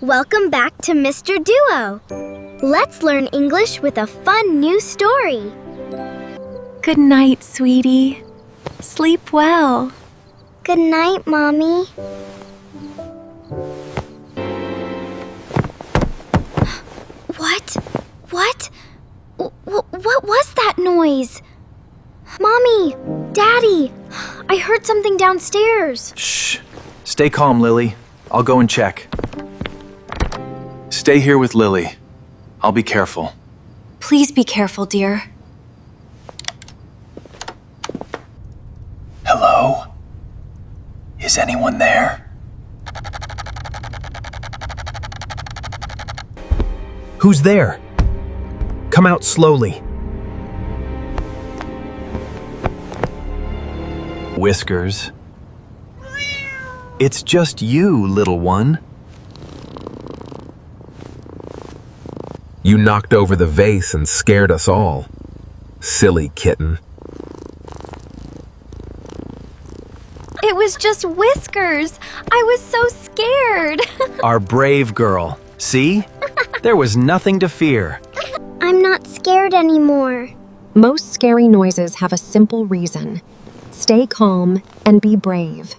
Welcome back to Mr. Duo. Let's learn English with a fun new story. Good night, sweetie. Sleep well. Good night, Mommy. What? What was that noise? Mommy! Daddy! I heard something downstairs. Shh. Stay calm, Lily. I'll go and check. Stay here with Lily. I'll be careful. Please be careful, dear. Hello? Is anyone there? Who's there? Come out slowly. Whiskers. It's just you, little one. You knocked over the vase and scared us all. Silly kitten. It was just Whiskers. I was so scared. Our brave girl. See? There was nothing to fear. I'm not scared anymore. Most scary noises have a simple reason. Stay calm and be brave.